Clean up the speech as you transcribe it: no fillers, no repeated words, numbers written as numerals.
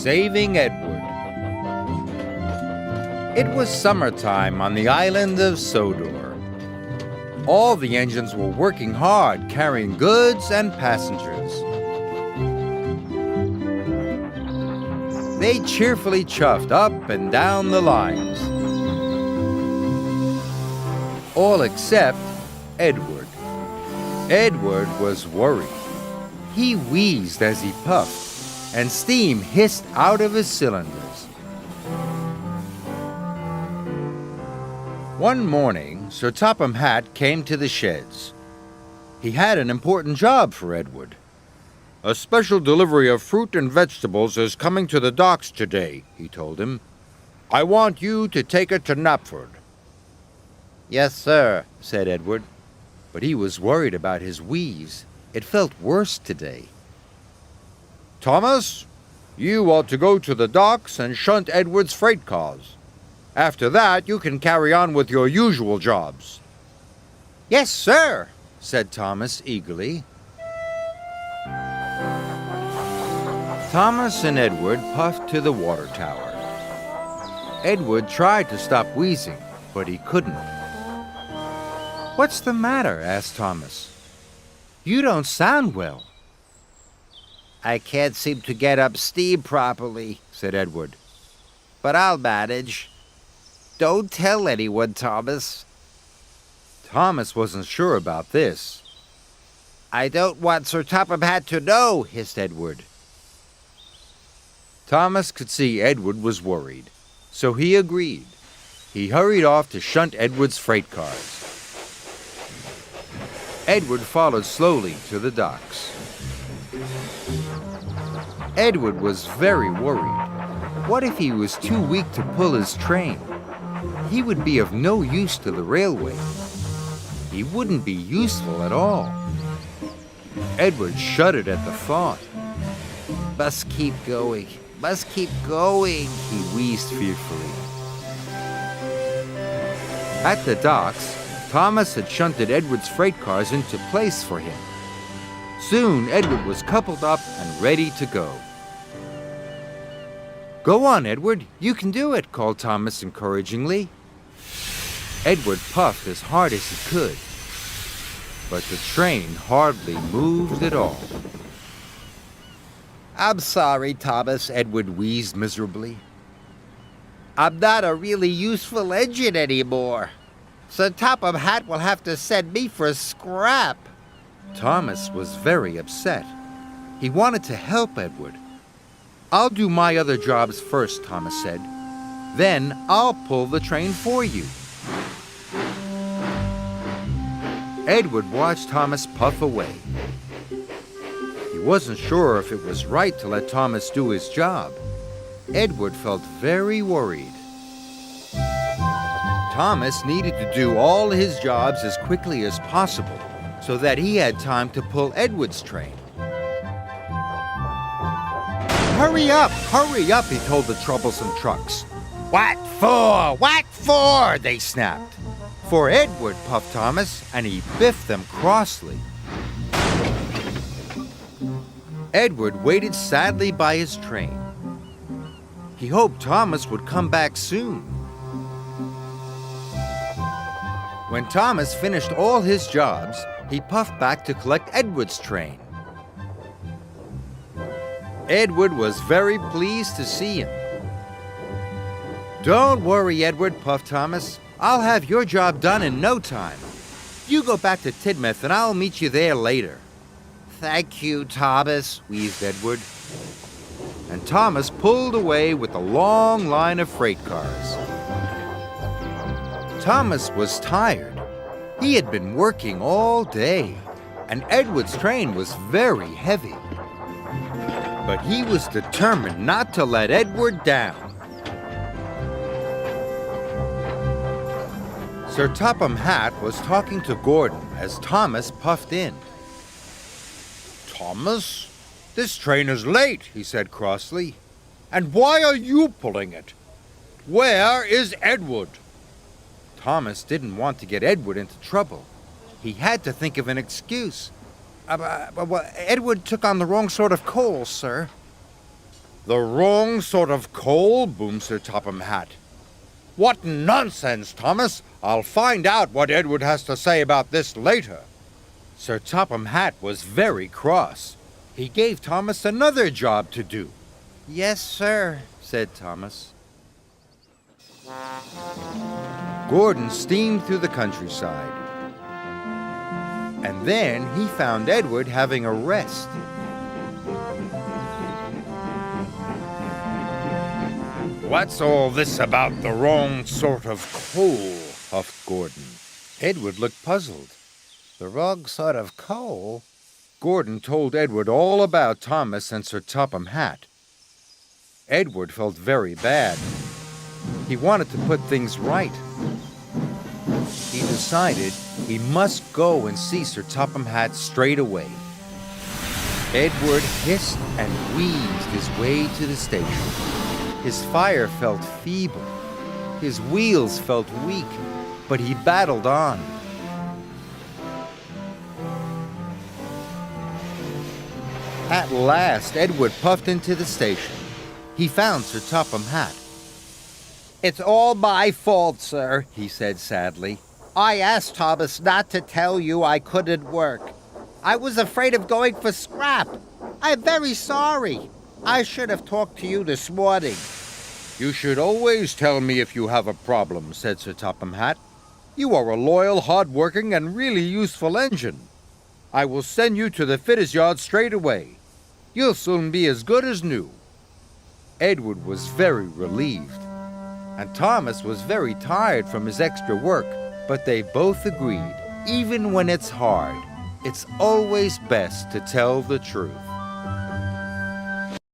Saving Edward. It was summertime on the island of Sodor. All the engines were working hard, carrying goods and passengers. They cheerfully chuffed up and down the lines. All except Edward. Edward was worried. He wheezed as he puffed, and steam hissed out of his cylinders. One morning, Sir Topham Hatt came to the sheds. He had an important job for Edward. "A special delivery of fruit and vegetables is coming to the docks today," he told him. "I want you to take it to Knapford." "Yes, sir," said Edward, but he was worried about his wheeze. It felt worse today. "Thomas, you ought to go to the docks and shunt Edward's freight cars. After that, you can carry on with your usual jobs." "Yes, sir," said Thomas eagerly. Thomas and Edward puffed to the water tower. Edward tried to stop wheezing, but he couldn't. "What's the matter?" asked Thomas. "You don't sound well." "I can't seem to get up steam properly," said Edward. "But I'll manage. Don't tell anyone, Thomas." Thomas wasn't sure about this. "I don't want Sir Topham Hatt to know," hissed Edward. Thomas could see Edward was worried, so he agreed. He hurried off to shunt Edward's freight cars. Edward followed slowly to the docks. Edward was very worried. What if he was too weak to pull his train? He would be of no use to the railway. He wouldn't be useful at all. Edward shuddered at the thought. "Must keep going, must keep going," he wheezed fearfully. At the docks, Thomas had shunted Edward's freight cars into place for him. Soon, Edward was coupled up and ready to go. "Go on, Edward, you can do it," called Thomas encouragingly. Edward puffed as hard as he could, but the train hardly moved at all. "I'm sorry, Thomas," Edward wheezed miserably. "I'm not a really useful engine anymore. Sir Topham Hatt will have to send me for scrap." Thomas was very upset. He wanted to help Edward. "I'll do my other jobs first," Thomas said. "Then I'll pull the train for you." Edward watched Thomas puff away. He wasn't sure if it was right to let Thomas do his job. Edward felt very worried. Thomas needed to do all his jobs as quickly as possible so that he had time to pull Edward's train. Hurry up, he told the troublesome trucks. "What for? What for?" they snapped. "For Edward," puffed Thomas, and he biffed them crossly. Edward waited sadly by his train. He hoped Thomas would come back soon. When Thomas finished all his jobs, he puffed back to collect Edward's train. Edward was very pleased to see him. "Don't worry, Edward," puffed Thomas. "I'll have your job done in no time. You go back to Tidmouth and I'll meet you there later." "Thank you, Thomas," wheezed Edward. And Thomas pulled away with a long line of freight cars. Thomas was tired. He had been working all day, and Edward's train was very heavy. But he was determined not to let Edward down. Sir Topham Hatt was talking to Gordon as Thomas puffed in. "Thomas, this train is late," he said crossly. "And why are you pulling it? Where is Edward?" Thomas didn't want to get Edward into trouble. He had to think of an excuse. Edward took on the wrong sort of coal, sir." The wrong sort of coal, boomed Sir Topham Hatt. What nonsense, Thomas! I'll find out what Edward has to say about this later. Sir Topham Hatt was very cross. He gave Thomas another job to do. Yes, sir, said Thomas. Gordon steamed through the countryside. And then he found Edward having a rest. What's all this about the wrong sort of coal? Huffed Gordon. Edward looked puzzled. The wrong sort of coal? Gordon told Edward all about Thomas and Sir Topham Hatt. Edward felt very bad. He wanted to put things right. He decided he must go and see Sir Topham Hatt straight away. Edward hissed and wheezed his way to the station. His fire felt feeble. His wheels felt weak, but he battled on. At last, Edward puffed into the station. He found Sir Topham Hatt. "It's all my fault, sir," he said sadly. "I asked Thomas not to tell you I couldn't work. I was afraid of going for scrap. I'm very sorry. I should have talked to you this morning." "You should always tell me if you have a problem," said Sir Topham Hatt. "You are a loyal, hard-working, and really useful engine. I will send you to the fitter's yard straight away. You'll soon be as good as new." Edward was very relieved, and Thomas was very tired from his extra work, but they both agreed, even when it's hard, it's always best to tell the truth.